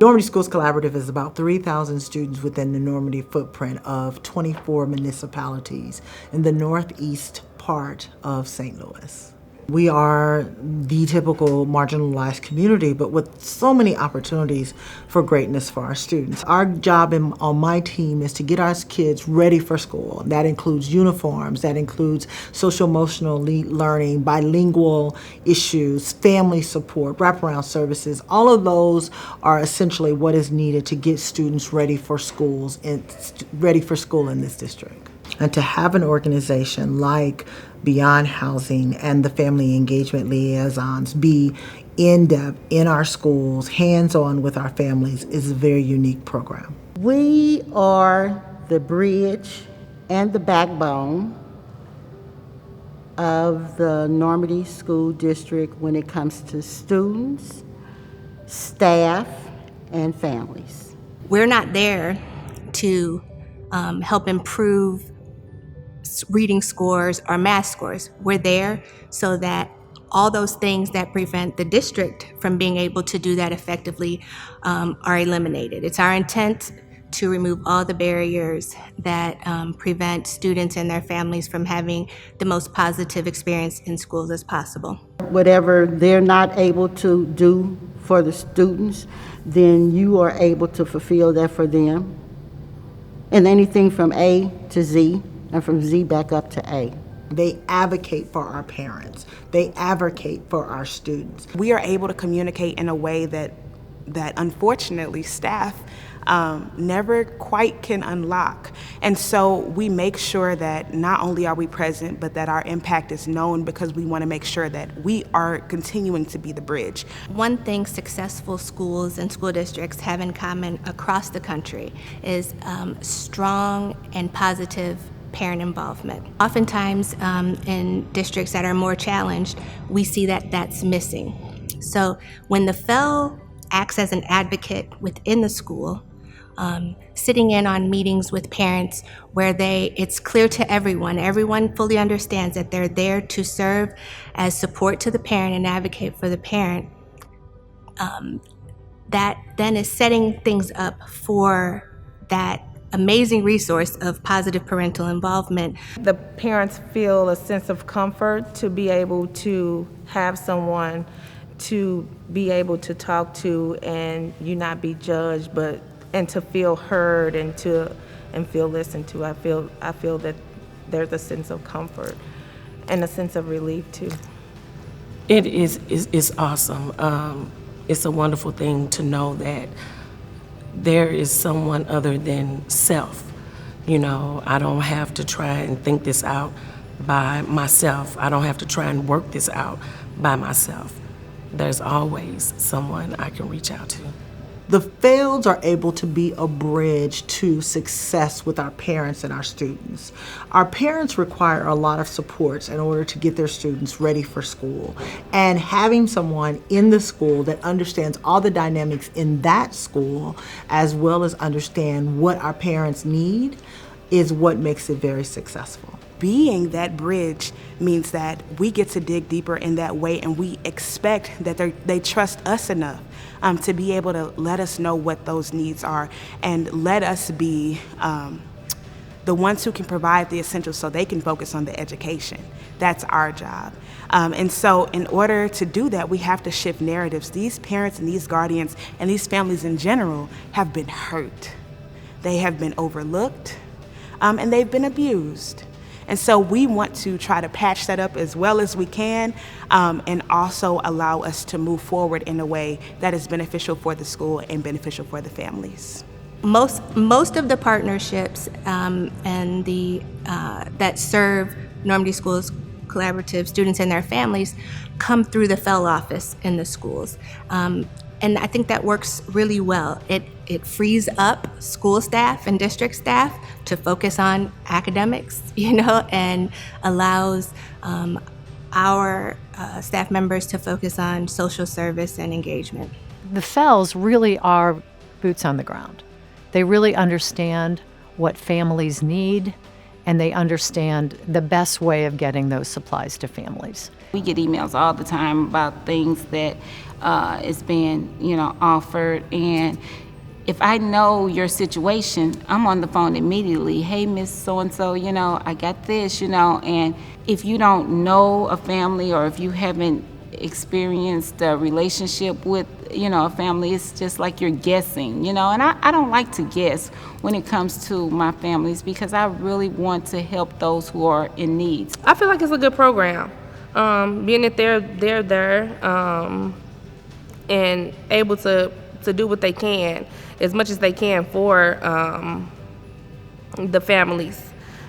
Normandy Schools Collaborative is about 3,000 students within the Normandy footprint of 24 municipalities in the northeast part of St. Louis. We are the typical marginalized community, but with so many opportunities for greatness for our students. Our job on my team is to get our kids ready for school. That includes uniforms, that includes social-emotional learning, bilingual issues, family support, wraparound services. All of those are essentially what is needed to get students ready for school in this district. And to have an organization like Beyond Housing and the Family Engagement Liaisons be in-depth in our schools, hands-on with our families, is a very unique program. We are the bridge and the backbone of the Normandy School District when it comes to students, staff, and families. We're not there to help improve reading scores or math scores. We're there so that all those things that prevent the district from being able to do that effectively are eliminated. It's our intent to remove all the barriers that prevent students and their families from having the most positive experience in schools as possible. Whatever they're not able to do for the students, then you are able to fulfill that for them. And anything from A to Z, and from Z back up to A. They advocate for our parents. They advocate for our students. We are able to communicate in a way that unfortunately staff never quite can unlock. And so we make sure that not only are we present, but that our impact is known, because we want to make sure that we are continuing to be the bridge. One thing successful schools and school districts have in common across the country is strong and positive parent involvement. Oftentimes in districts that are more challenged, we see that that's missing. So when the FEL acts as an advocate within the school, sitting in on meetings with parents where it's clear to everyone fully understands that they're there to serve as support to the parent and advocate for the parent, that then is setting things up for that amazing resource of positive parental involvement. The parents feel a sense of comfort to be able to have someone to be able to talk to and you not be judged, and to feel heard and feel listened to. I feel that there's a sense of comfort and a sense of relief too. It is awesome. It's a wonderful thing to know that there is someone other than self. I don't have to try and think this out by myself. I don't have to try and work this out by myself. There's always someone I can reach out to. The FELs are able to be a bridge to success with our parents and our students. Our parents require a lot of supports in order to get their students ready for school. And having someone in the school that understands all the dynamics in that school, as well as understand what our parents need, is what makes it very successful. Being that bridge means that we get to dig deeper in that way, and we expect that they trust us enough to be able to let us know what those needs are and let us be the ones who can provide the essentials so they can focus on the education. That's our job. And so in order to do that, we have to shift narratives. These parents and these guardians and these families in general have been hurt. They have been overlooked, and they've been abused. And so we want to try to patch that up as well as we can, and also allow us to move forward in a way that is beneficial for the school and beneficial for the families. Most of the partnerships and that serve Normandy Schools Collaborative students and their families come through the FEL office in the schools. And I think that works really well. It frees up school staff and district staff to focus on academics, and allows our staff members to focus on social service and engagement. The FELs really are boots on the ground. They really understand what families need and they understand the best way of getting those supplies to families. We get emails all the time about things that is being, offered, and if I know your situation, I'm on the phone immediately. Hey, Miss So-and-so, I got this, and if you don't know a family or if you haven't experienced a relationship with, a family, it's just like you're guessing, and I don't like to guess when it comes to my families because I really want to help those who are in need. I feel like it's a good program. Being that they're there and able to do what they can, as much as they can for the families,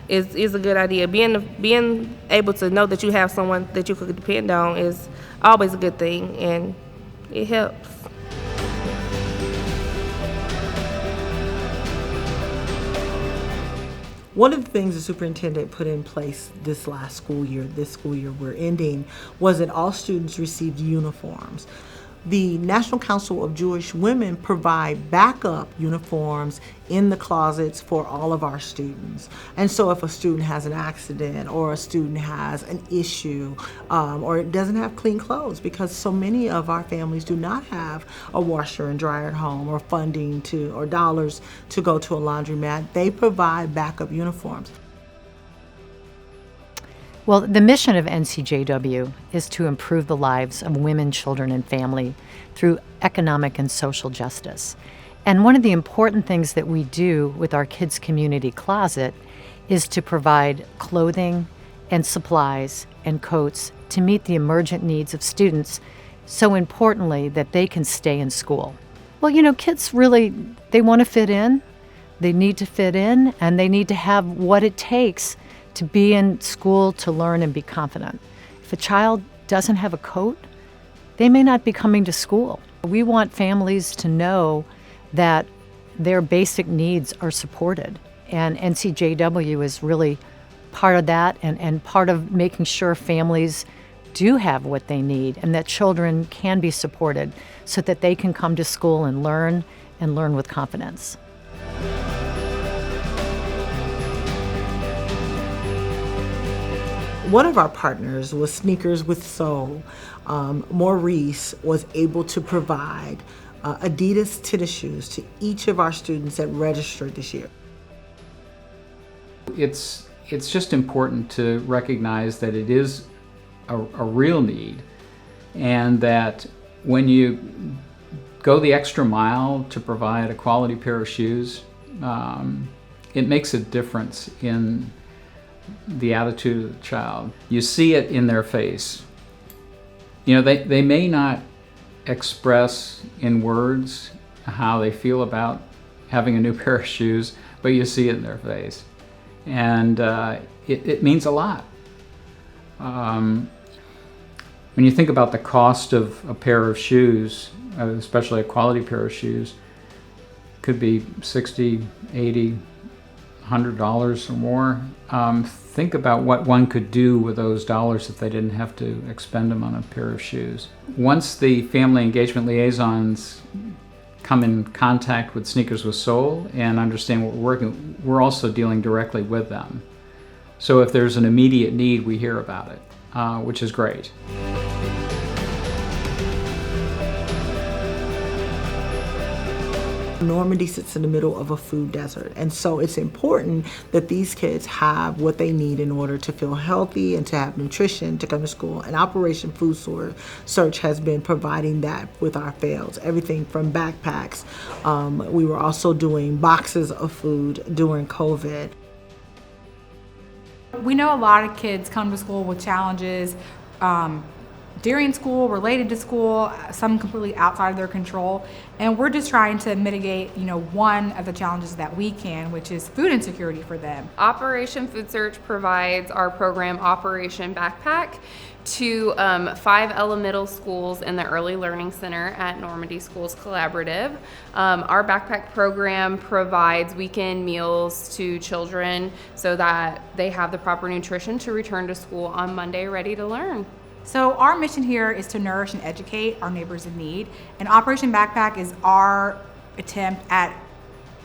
is a good idea. Being able to know that you have someone that you could depend on is always a good thing, and it helps. One of the things the superintendent put in place this school year we're ending, was that all students received uniforms. The National Council of Jewish Women provide backup uniforms in the closets for all of our students. And so if a student has an accident or a student has an issue or doesn't have clean clothes, because so many of our families do not have a washer and dryer at home or funding or dollars to go to a laundromat, they provide backup uniforms. Well, the mission of NCJW is to improve the lives of women, children, and family through economic and social justice. And one of the important things that we do with our Kids Community Closet is to provide clothing and supplies and coats to meet the emergent needs of students, so importantly that they can stay in school. Well, kids really, they want to fit in, they need to fit in, and they need to have what it takes to be in school, to learn and be confident. If a child doesn't have a coat, they may not be coming to school. We want families to know that their basic needs are supported. And NCJW is really part of that and part of making sure families do have what they need and that children can be supported so that they can come to school and learn with confidence. One of our partners was Sneakers with Soul. Maurice was able to provide Adidas tennis shoes to each of our students that registered this year. It's just important to recognize that it is a real need, and that when you go the extra mile to provide a quality pair of shoes, it makes a difference in the attitude of the child. You see it in their face. They may not express in words how they feel about having a new pair of shoes, but you see it in their face. And it means a lot. When you think about the cost of a pair of shoes, especially a quality pair of shoes, could be $60, $80, $100 or more. Think about what one could do with those dollars if they didn't have to expend them on a pair of shoes. Once the family engagement liaisons come in contact with Sneakers with Soul and understand what we're also dealing directly with them. So if there's an immediate need, we hear about it, which is great. Normandy sits in the middle of a food desert, and so it's important that these kids have what they need in order to feel healthy and to have nutrition to come to school. And Operation Food Search has been providing that with our FELs, everything from backpacks. We were also doing boxes of food during COVID. We know a lot of kids come to school with challenges during school, related to school, some completely outside of their control. And we're just trying to mitigate, one of the challenges that we can, which is food insecurity for them. Operation Food Search provides our program Operation Backpack to 5 middle schools in the Early Learning Center at Normandy Schools Collaborative. Our backpack program provides weekend meals to children so that they have the proper nutrition to return to school on Monday ready to learn. So our mission here is to nourish and educate our neighbors in need, and Operation Backpack is our attempt at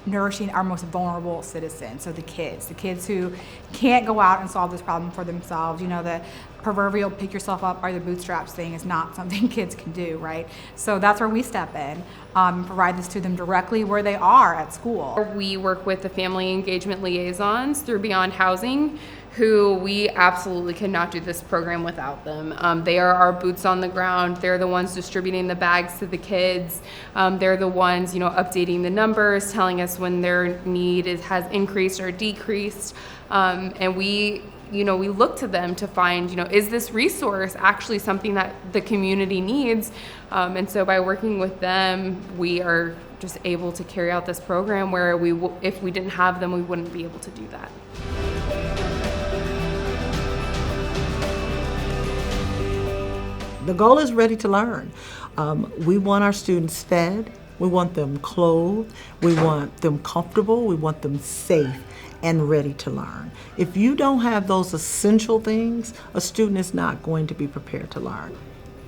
nourishing our most vulnerable citizens, so the kids who can't go out and solve this problem for themselves. You know, the proverbial pick yourself up by the bootstraps thing is not something kids can do, right? So that's where we step in, provide this to them directly where they are at school. We work with the family engagement liaisons through Beyond Housing, who we absolutely could not do this program without them. They are our boots on the ground. They're the ones distributing the bags to the kids. They're the ones, updating the numbers, telling us when their need has increased or decreased. And we look to them to find, is this resource actually something that the community needs? And so by working with them, we are just able to carry out this program where if we didn't have them, we wouldn't be able to do that. The goal is ready to learn. We want our students fed, we want them clothed, we want them comfortable, we want them safe and ready to learn. If you don't have those essential things, a student is not going to be prepared to learn.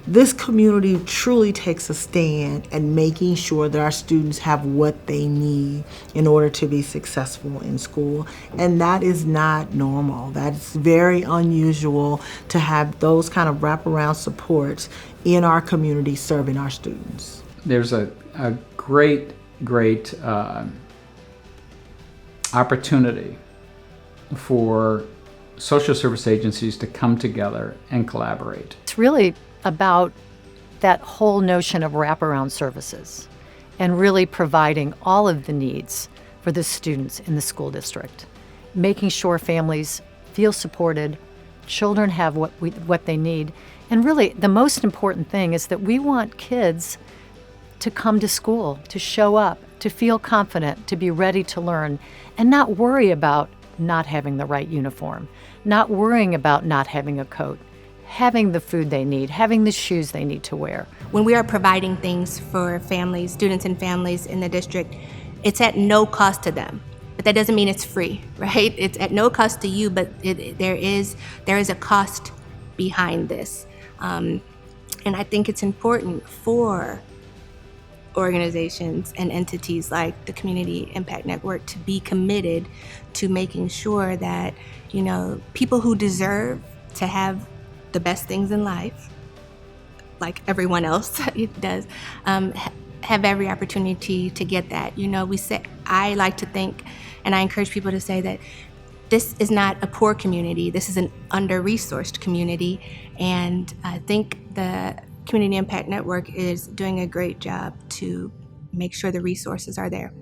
This community truly takes a stand in making sure that our students have what they need in order to be successful in school. And that is not normal. That's very unusual to have those kind of wraparound supports in our community serving our students. There's a great opportunity for social service agencies to come together and collaborate. It's really about that whole notion of wraparound services and really providing all of the needs for the students in the school district, making sure families feel supported, children have what they need. And really, the most important thing is that we want kids to come to school, to show up, to feel confident, to be ready to learn, and not worry about not having the right uniform, not worrying about not having a coat, having the food they need, having the shoes they need to wear. When we are providing things for families, students and families in the district, it's at no cost to them. But that doesn't mean it's free, right? It's at no cost to you, but there is a cost behind this. And I think it's important for organizations and entities like the Community Impact Network to be committed to making sure that, people who deserve to have the best things in life, like everyone else does, have every opportunity to get that. I like to think, and I encourage people to say that this is not a poor community, this is an under-resourced community, and I think the Community Impact Network is doing a great job to make sure the resources are there.